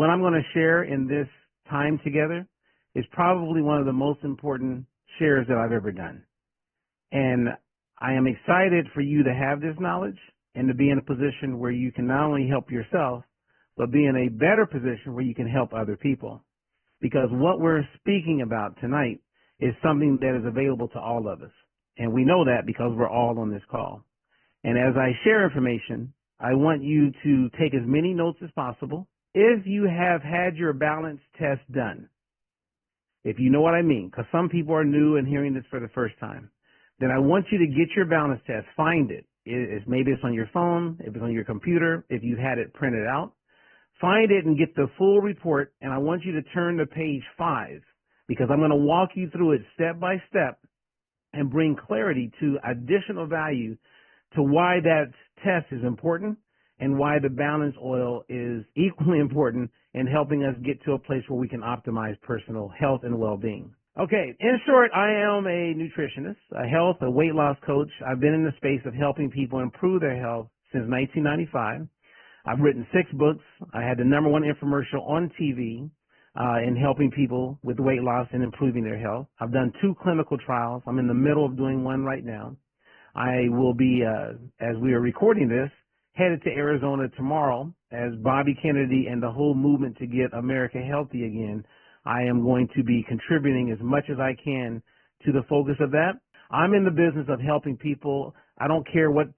what I'm going to share in this time together is probably one of the most important shares that I've ever done. And I am excited for you to have this knowledge and to be in a position where you can not only help yourself, but be in a better position where you can help other people. Because what we're speaking about tonight is something that is available to all of us. And we know that because we're all on this call. And as I share information, I want you to take as many notes as possible. If you have had your balance test done, if you know what I mean, because some people are new and hearing this for the first time, then I want you to get your balance test, find it. Maybe it's on your phone, if it's on your computer, if you had it printed out. Find it and get the full report, and I want you to turn to page 5, because I'm going to walk you through it step by step and bring clarity to additional value to why that test is important and why the balance oil is equally important in helping us get to a place where we can optimize personal health and well-being. Okay, in short, I am a nutritionist, a weight loss coach. I've been in the space of helping people improve their health since 1995. I've written 6 books. I had the #1 infomercial on TV in helping people with weight loss and improving their health. I've done 2 clinical trials. I'm in the middle of doing one right now. I will be, as we are recording this, headed to Arizona tomorrow as Bobby Kennedy and the whole movement to get America healthy again. I am going to be contributing as much as I can to the focus of that. I'm in the business of helping people. I don't care what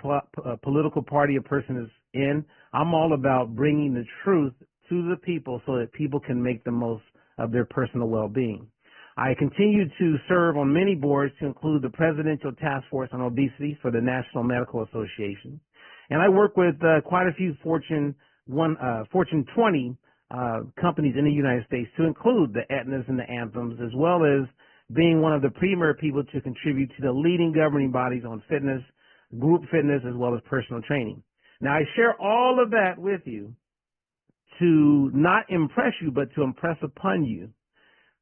political party a person is in. I'm all about bringing the truth to the people so that people can make the most of their personal well-being. I continue to serve on many boards, to include the Presidential Task Force on Obesity for the National Medical Association. And I work with quite a few Fortune 20 companies in the United States, to include the Aetnas and the Anthems, as well as being one of the premier people to contribute to the leading governing bodies on fitness, group fitness, as well as personal training. Now, I share all of that with you to not impress you, but to impress upon you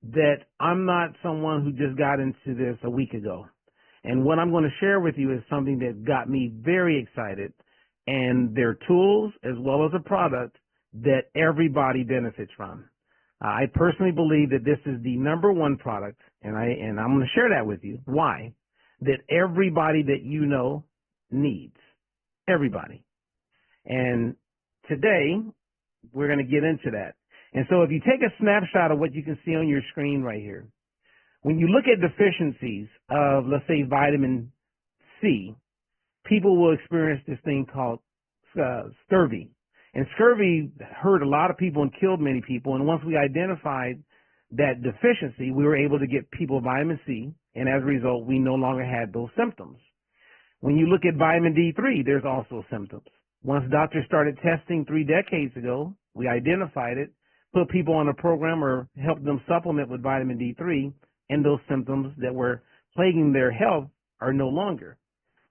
that I'm not someone who just got into this a week ago. And what I'm going to share with you is something that got me very excited, and they're tools as well as a product that everybody benefits from. I personally believe that this is the #1 product, and I'm going to share that with you. Why? That everybody that you know needs. Everybody. And today, we're going to get into that. And so if you take a snapshot of what you can see on your screen right here, when you look at deficiencies of, let's say, vitamin C, people will experience this thing called scurvy. And scurvy hurt a lot of people and killed many people. And once we identified that deficiency, we were able to get people vitamin C. And as a result, we no longer had those symptoms. When you look at vitamin D3, there's also symptoms. Once doctors started testing 3 decades ago, we identified it, put people on a program or helped them supplement with vitamin D3, and those symptoms that were plaguing their health are no longer.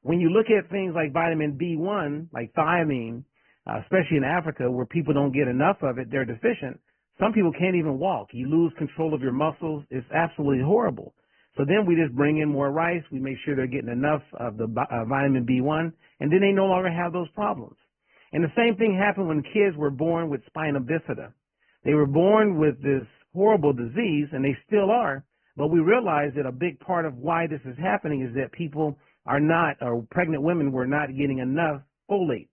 When you look at things like vitamin B1, like thiamine, especially in Africa where people don't get enough of it, they're deficient. Some people can't even walk. You lose control of your muscles. It's absolutely horrible. So then we just bring in more rice. We make sure they're getting enough of the vitamin B1, and then they no longer have those problems. And the same thing happened when kids were born with spina bifida. They were born with this horrible disease, and they still are, but we realize that a big part of why this is happening is that people are not, or pregnant women were not getting enough folate.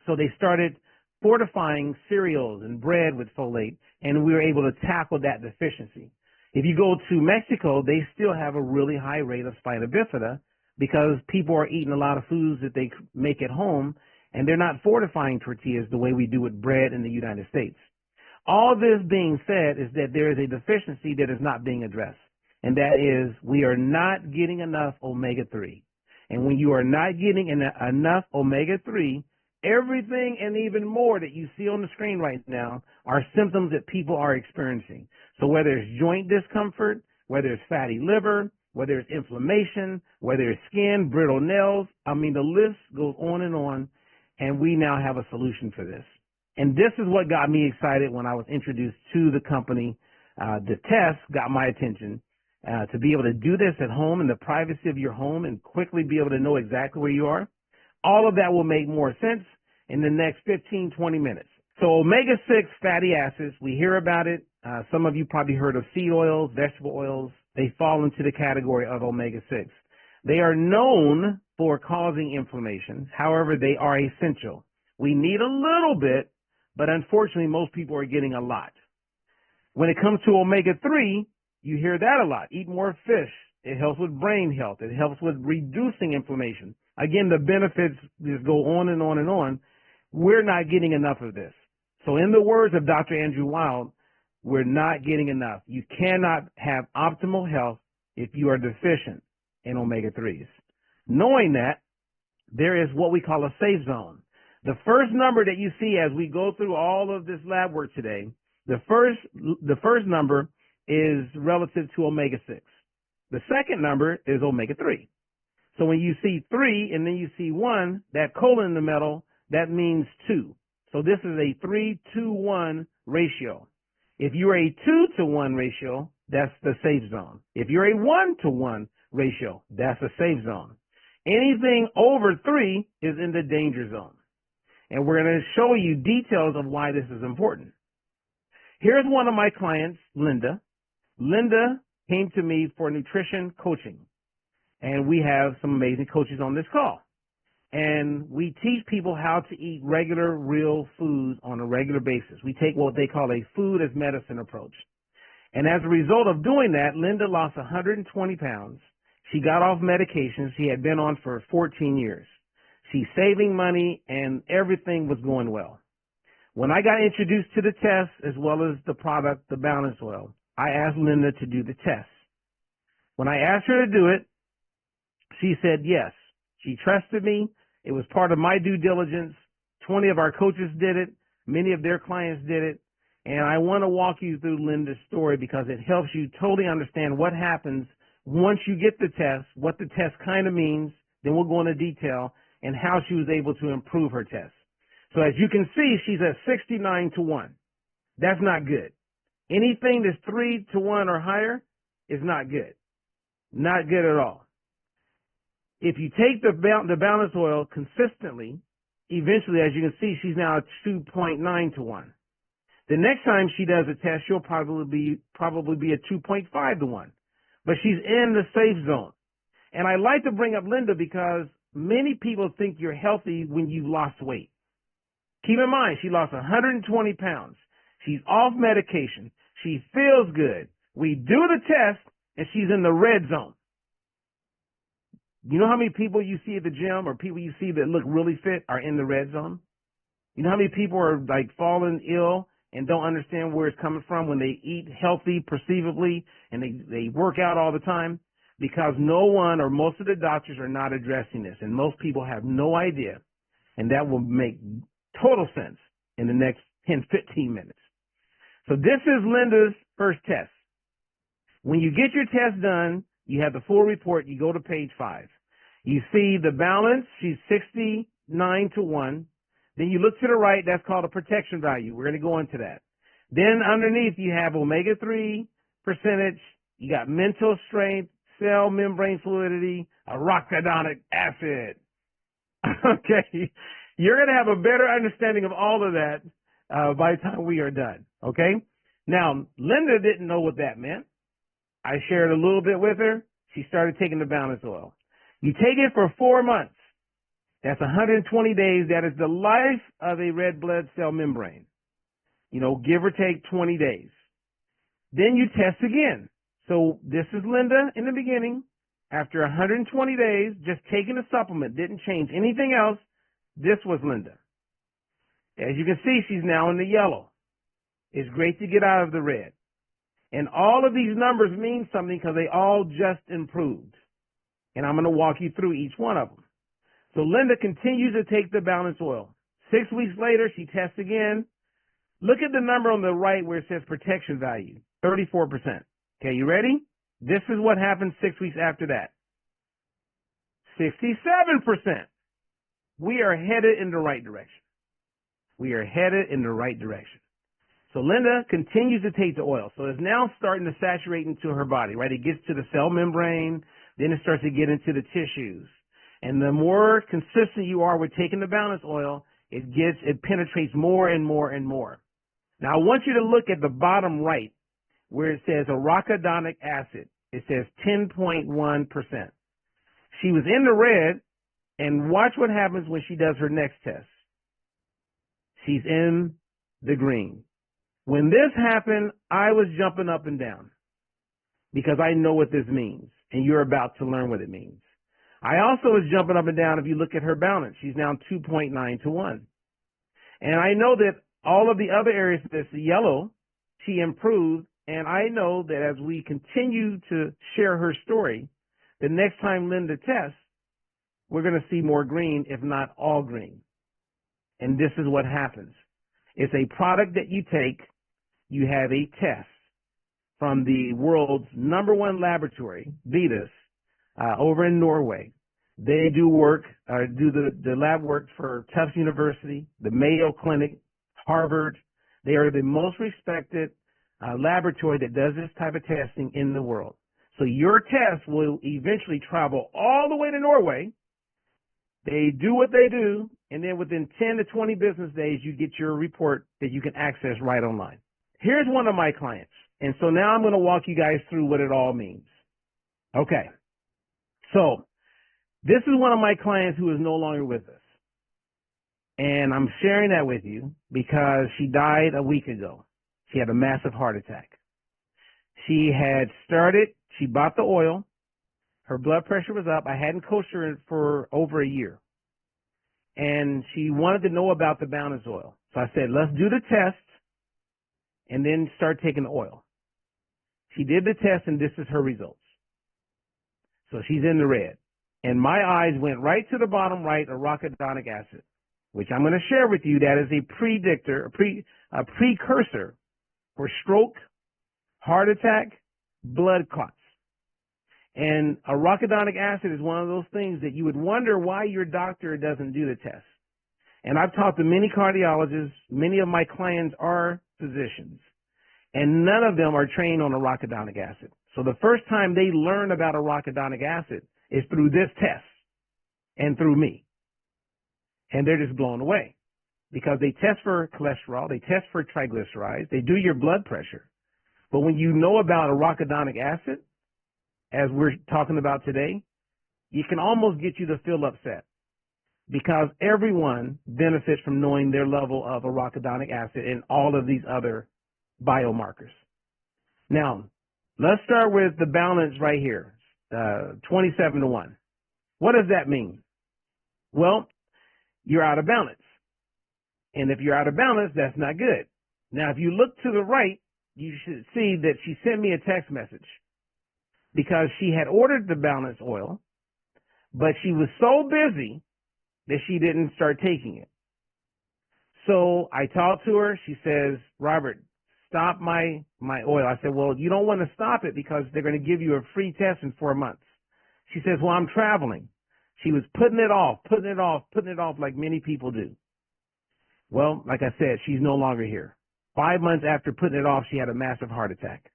So they started fortifying cereals and bread with folate, and we were able to tackle that deficiency. If you go to Mexico, they still have a really high rate of spina bifida because people are eating a lot of foods that they make at home, and they're not fortifying tortillas the way we do with bread in the United States. All this being said is that there is a deficiency that is not being addressed, and that is we are not getting enough omega-3. And when you are not getting enough omega-3, everything and even more that you see on the screen right now are symptoms that people are experiencing. So whether it's joint discomfort, whether it's fatty liver, whether it's inflammation, whether it's skin, brittle nails, I mean, the list goes on, and we now have a solution for this. And this is what got me excited when I was introduced to the company. The test got my attention. To be able to do this at home in the privacy of your home and quickly be able to know exactly where you are, all of that will make more sense in the next 15, 20 minutes. So omega-6 fatty acids, we hear about it. Some of you probably heard of seed oils, vegetable oils. They fall into the category of omega-6. They are known for causing inflammation. However, they are essential. We need a little bit, but unfortunately, most people are getting a lot. When it comes to omega-3, you hear that a lot. Eat more fish. It helps with brain health. It helps with reducing inflammation. Again, the benefits just go on and on and on. We're not getting enough of this. So in the words of Dr. Andrew Wild, we're not getting enough. You cannot have optimal health if you are deficient in omega-3s. Knowing that, there is what we call a safe zone. The first number that you see as we go through all of this lab work today, the first number is relative to omega-6. The second number is omega-3. So when you see 3 and then you see 1, that colon in the middle, that means 2. So this is a 3-to-1 ratio. If you're a 2-to-1 ratio, that's the safe zone. If you're a 1-to-1 ratio, that's a safe zone. Anything over 3 is in the danger zone. And we're going to show you details of why this is important. Here's one of my clients, Linda. Linda came to me for nutrition coaching. And we have some amazing coaches on this call. And we teach people how to eat regular, real foods on a regular basis. We take what they call a food as medicine approach. And as a result of doing that, Linda lost 120 pounds. She got off medications she had been on for 14 years. She's saving money, and everything was going well. When I got introduced to the test as well as the product, the balance oil, I asked Linda to do the test. When I asked her to do it, she said yes. She trusted me. It was part of my due diligence. 20 of our coaches did it. Many of their clients did it. And I want to walk you through Linda's story because it helps you totally understand what happens once you get the test, what the test kind of means. Then we'll go into detail and how she was able to improve her test. So as you can see, she's at 69-to-1. That's not good. Anything that's 3-to-1 or higher is not good. Not good at all. If you take the balance oil consistently, eventually, as you can see, she's now at 2.9-to-1. The next time she does a test, she'll probably be at 2.5-to-1. But she's in the safe zone. And I like to bring up Linda because many people think you're healthy when you've lost weight. Keep in mind, she lost 120 pounds. She's off medication. She feels good. We do the test, and she's in the red zone. You know how many people you see at the gym or people you see that look really fit are in the red zone? You know how many people are like falling ill and don't understand where it's coming from when they eat healthy perceivably and they work out all the time? Because no one or most of the doctors are not addressing this, and most people have no idea. And that will make total sense in the next 10, 15 minutes. So this is Linda's first test. When you get your test done, you have the full report. You go to page 5. You see the balance. She's 69-to-1. Then you look to the right. That's called a protection value. We're going to go into that. Then underneath, you have omega-3 percentage. You got mental strength, cell membrane fluidity, arachidonic acid. Okay. You're going to have a better understanding of all of that by the time we are done. Okay. Now, Linda didn't know what that meant. I shared a little bit with her. She started taking the balance oil. You take it for 4 months. That's 120 days. That is the life of a red blood cell membrane. You know, give or take 20 days. Then you test again. So this is Linda in the beginning. After 120 days, just taking a supplement, didn't change anything else. This was Linda. As you can see, she's now in the yellow. It's great to get out of the red. And all of these numbers mean something because they all just improved. And I'm going to walk you through each one of them. So Linda continues to take the balance oil. 6 weeks later, she tests again. Look at the number on the right where it says protection value, 34%. Okay, you ready? This is what happened 6 weeks after that. 67%. We are headed in the right direction. We are headed in the right direction. So Linda continues to take the oil. So it's now starting to saturate into her body, right? It gets to the cell membrane, then it starts to get into the tissues. And the more consistent you are with taking the balance oil, it penetrates more and more and more. Now, I want you to look at the bottom right where it says arachidonic acid. It says 10.1%. She was in the red, and watch what happens when she does her next test. She's in the green. When this happened, I was jumping up and down because I know what this means, and you're about to learn what it means. I also was jumping up and down if you look at her balance. She's now 2.9 to 1. And I know that all of the other areas that's yellow, she improved, and I know that as we continue to share her story, the next time Linda tests, we're going to see more green, if not all green. And this is what happens. It's a product that you take. You have a test from the world's #1 laboratory, Vitas, over in Norway. They do work, do the lab work for Tufts University, the Mayo Clinic, Harvard. They are the most respected laboratory that does this type of testing in the world. So your test will eventually travel all the way to Norway. They do what they do, and then within 10 to 20 business days, you get your report that you can access right online. Here's one of my clients. And so now I'm going to walk you guys through what it all means. Okay. So this is one of my clients who is no longer with us. And I'm sharing that with you because she died a week ago. She had a massive heart attack. She bought the oil. Her blood pressure was up. I hadn't coached her for over a year. And she wanted to know about the balance oil. So I said, let's do the test and then start taking the oil. She did the test, and this is her results. So she's in the red. And my eyes went right to the bottom right, arachidonic acid, which I'm going to share with you. That is a precursor for stroke, heart attack, blood clots. And arachidonic acid is one of those things that you would wonder why your doctor doesn't do the test. And I've talked to many cardiologists. Many of my clients are physicians, and none of them are trained on arachidonic acid. So the first time they learn about arachidonic acid is through this test and through me. And they're just blown away because they test for cholesterol, they test for triglycerides, they do your blood pressure. But when you know about arachidonic acid, as we're talking about today, you can almost get you to feel upset because everyone benefits from knowing their level of arachidonic acid and all of these other biomarkers. Now, let's start with the balance right here, 27 to 1. What does that mean? Well, you're out of balance. And if you're out of balance, that's not good. Now, if you look to the right, you should see that she sent me a text message because she had ordered the balance oil, but she was so busy that she didn't start taking it. So I talked to her. She says, Robert, stop my oil. I said, well, you don't want to stop it because they're going to give you a free test in 4 months. She says, well, I'm traveling. She was putting it off like many people do. Well, like I said, she's no longer here. 5 months after putting it off, she had a massive heart attack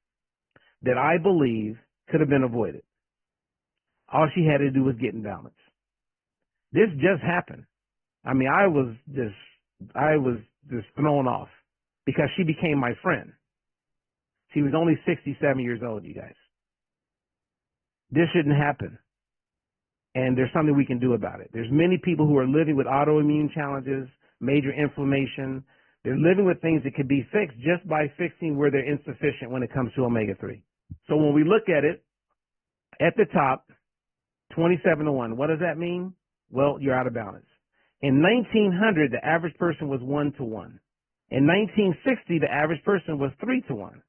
that I believe could have been avoided. All she had to do was get in balance. This just happened. I mean, I was just thrown off because she became my friend. She was only 67 years old, you guys. This shouldn't happen. And there's something we can do about it. There's many people who are living with autoimmune challenges, major inflammation. They're living with things that could be fixed just by fixing where they're insufficient when it comes to omega-3. So when we look at it, at the top, 27 to 1, what does that mean? Well, you're out of balance. In 1900, the average person was 1 to 1. In 1960, the average person was 3 to 1.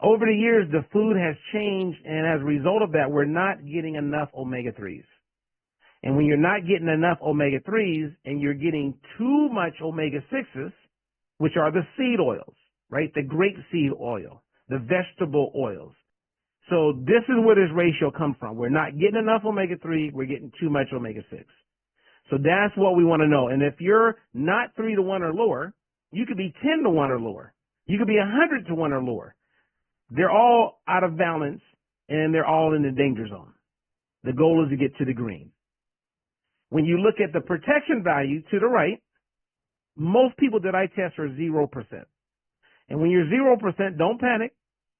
Over the years, the food has changed, and as a result of that, we're not getting enough omega-3s. And when you're not getting enough omega-3s and you're getting too much omega-6s, which are the seed oils, right? The grapeseed oil, the vegetable oils. So this is where this ratio comes from. We're not getting enough omega-3, we're getting too much omega-6. So that's what we want to know. And if you're not 3 to 1 or lower, you could be 10 to 1 or lower. You could be 100 to 1 or lower. They're all out of balance, and they're all in the danger zone. The goal is to get to the green. When you look at the protection value to the right, Most people that I test are 0%. And when you're 0%, don't panic,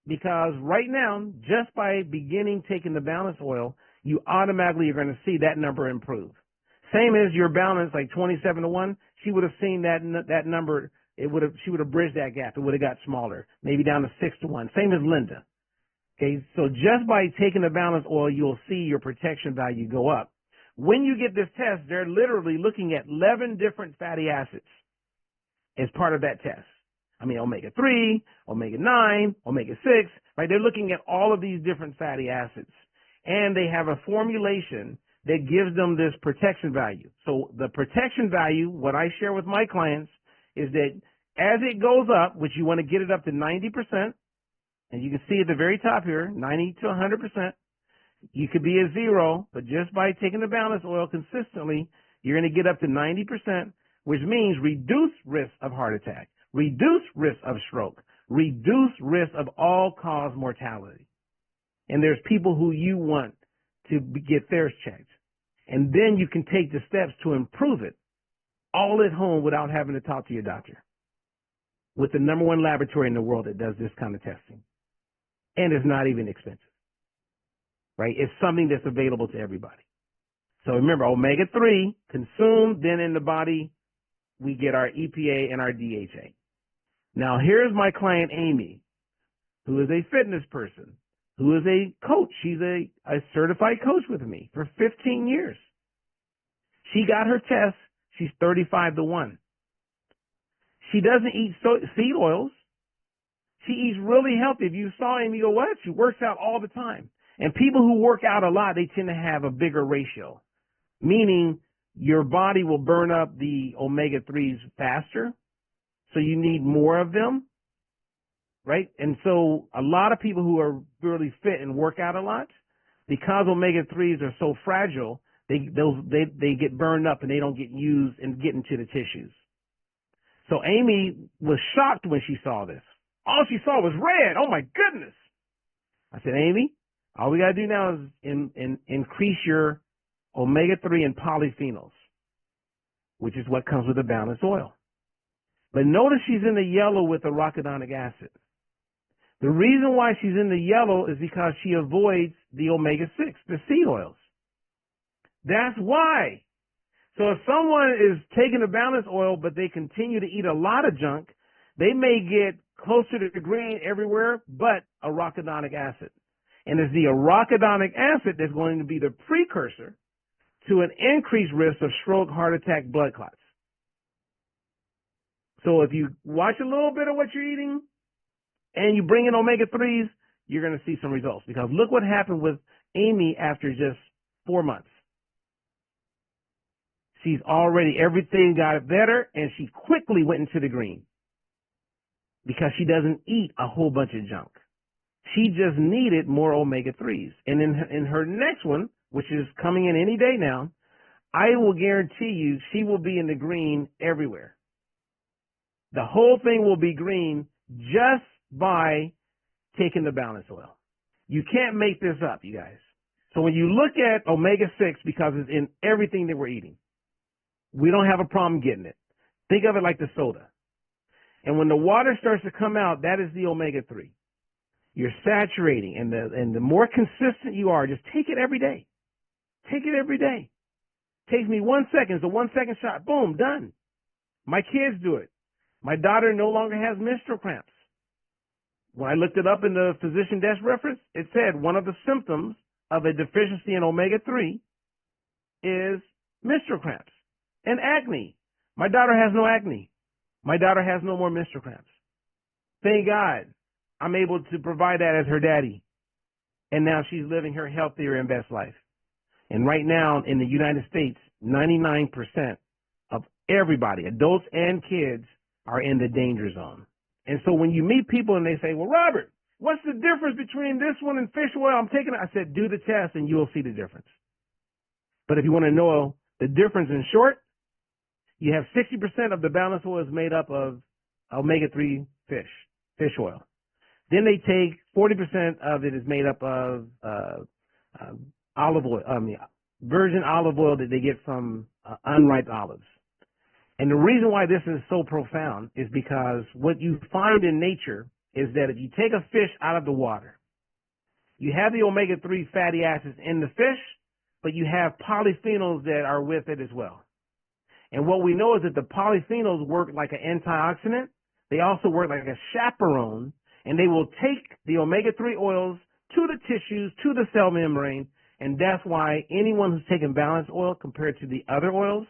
because right now, just by beginning taking the balance oil, you automatically are going to see that number improve. Same as your balance, like 27-1, she would have seen that number. She would have bridged that gap. It would have got smaller, maybe down to 6-1. Same as Linda. Okay, so just by taking the balance oil, you'll see your protection value go up. When you get this test, they're literally looking at 11 different fatty acids as part of that test. I mean, omega-3, omega-9, omega-6, right? They're looking at all of these different fatty acids. And they have a formulation that gives them this protection value. So the protection value, what I share with my clients, is that as it goes up, which you want to get it up to 90%, and you can see at the very top here, 90 to 100%, you could be at 0, but just by taking the balance oil consistently, you're going to get up to 90%, which means reduce risk of heart attack, reduce risk of stroke, reduce risk of all-cause mortality. And there's people who you want to get theirs checked. And then you can take the steps to improve it all at home without having to talk to your doctor, with the #1 laboratory in the world that does this kind of testing. And it's not even expensive, right? It's something that's available to everybody. So remember, omega-3 consumed, then in the body, we get our EPA and our DHA. Now, here's my client, Amy, who is a fitness person, who is a coach. She's a certified coach with me for 15 years. She got her test. She's 35-1. She doesn't eat seed oils. She eats really healthy. If you saw Amy, you go, what? She works out all the time. And people who work out a lot, they tend to have a bigger ratio, meaning your body will burn up the omega-3s faster, so you need more of them, right? And so a lot of people who are really fit and work out a lot, because omega-3s are so fragile, they get burned up and they don't get used and get into the tissues. So Amy was shocked when she saw this. All she saw was red. Oh, my goodness. I said, Amy, all we got to do now is increase your omega-3 and polyphenols, which is what comes with the balanced oil. But notice she's in the yellow with the arachidonic acid. The reason why she's in the yellow is because she avoids the omega-6, the seed oils. That's why. So if someone is taking the balanced oil, but they continue to eat a lot of junk, they may get closer to the green everywhere but arachidonic acid. And it's the arachidonic acid that's going to be the precursor to an increased risk of stroke, heart attack, blood clots. So if you watch a little bit of what you're eating and you bring in omega-3s, you're going to see some results. Because look what happened with Amy after just 4 months. She's already, everything got better, and she quickly went into the green because she doesn't eat a whole bunch of junk. She just needed more omega-3s. And in her next one, which is coming in any day now, I will guarantee you she will be in the green everywhere. The whole thing will be green just by taking the balance oil. You can't make this up, you guys. So when you look at omega-6, because it's in everything that we're eating, we don't have a problem getting it. Think of it like the soda. And when the water starts to come out, that is the omega-3. You're saturating, and the more consistent you are, just take it every day. Take it every day. Takes me 1 second. It's a 1 second shot. Boom, done. My kids do it. My daughter no longer has menstrual cramps. When I looked it up in the physician desk reference, it said one of the symptoms of a deficiency in omega-3 is menstrual cramps and acne. My daughter has no acne. My daughter has no more menstrual cramps. Thank God I'm able to provide that as her daddy. And now she's living her healthier and best life. And right now in the United States, 99% of everybody, adults and kids, are in the danger zone. And so when you meet people and they say, well, Robert, what's the difference between this one and fish oil? I'm taking it. I said, do the test and you'll see the difference. But if you want to know the difference in short, you have 60% of the balanced oil is made up of omega-3 fish oil. Then they take 40% of it is made up of olive oil, virgin olive oil that they get from unripe olives. And the reason why this is so profound is because what you find in nature is that if you take a fish out of the water, you have the omega-3 fatty acids in the fish, but you have polyphenols that are with it as well. And what we know is that the polyphenols work like an antioxidant. They also work like a chaperone, and they will take the omega-3 oils to the tissues, to the cell membrane, and that's why anyone who's taking balanced oil compared to the other oils,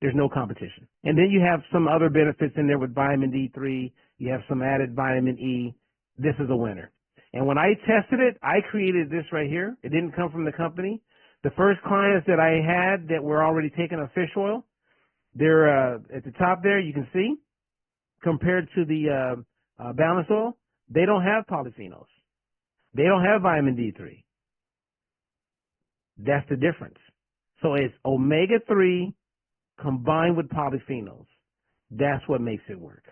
there's no competition. And then you have some other benefits in there with vitamin D3. You have some added vitamin E. This is a winner. And when I tested it, I created this right here. It didn't come from the company. The first clients that I had that were already taking a fish oil, they're at the top there, you can see, compared to the balanced oil, they don't have polyphenols. They don't have vitamin D3. That's the difference. So it's omega-3 combined with polyphenols. That's what makes it work.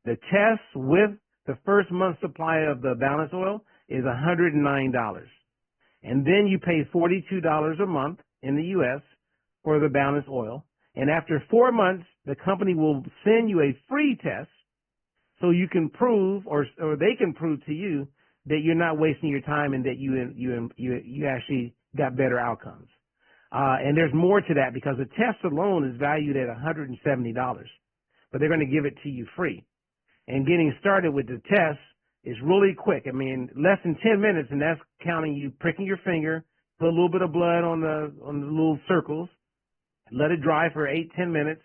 The test with the first month's supply of the balanced oil is $109. And then you pay $42 a month in the U.S. for the balanced oil. And after 4 months, the company will send you a free test so you can prove, or they can prove to you that you're not wasting your time and that you actually got better outcomes. And there's more to that because the test alone is valued at $170, but they're going to give it to you free. And getting started with the test is really quick. I mean, less than 10 minutes, and that's counting you pricking your finger, put a little bit of blood on the little circles, let it dry for 8-10 minutes,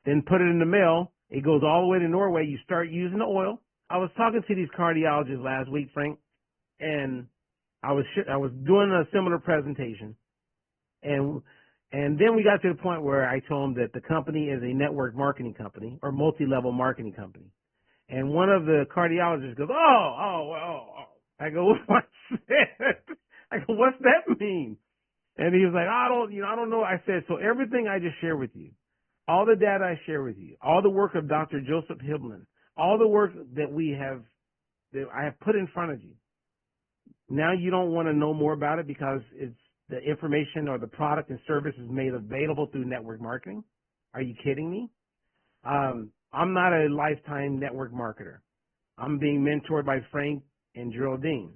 then put it in the mail. It goes all the way to Norway. You start using the oil. I was talking to these cardiologists last week, Frank, and I was doing a similar presentation, and then we got to the point where I told them that the company is a network marketing company or multi-level marketing company. And one of the cardiologists goes, oh. I go, what's that? I go, what's that mean? And he was like, I don't know. I said, so everything I just shared with you, all the data I share with you, all the work of Dr. Joseph Hibbelin, all the work that I have put in front of you. Now you don't want to know more about it because it's the information or the product and service is made available through network marketing. Are you kidding me? I'm not a lifetime network marketer. I'm being mentored by Frank and Geraldine.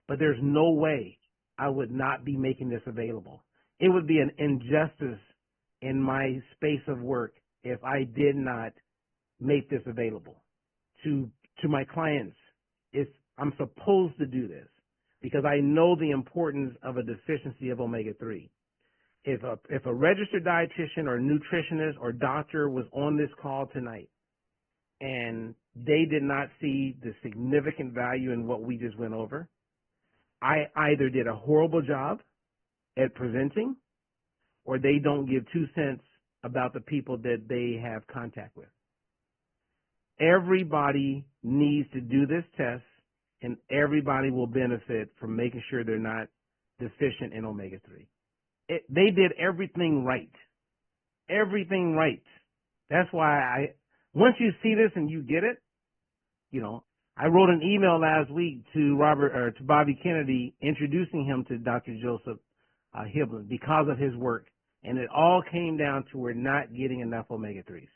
But there's no way I would not be making this available. It would be an injustice in my space of work if I did not make this available to my clients. I'm supposed to do this because I know the importance of a deficiency of omega-3. If a registered dietitian or nutritionist or doctor was on this call tonight and they did not see the significant value in what we just went over, I either did a horrible job at presenting or they don't give 2 cents about the people that they have contact with. Everybody needs to do this test and everybody will benefit from making sure they're not deficient in omega-3. They did everything right. Everything right. That's why once you see this and you get it, I wrote an email last week to Bobby Kennedy introducing him to Dr. Joseph Hibbelin because of his work. And it all came down to we're not getting enough omega-3s.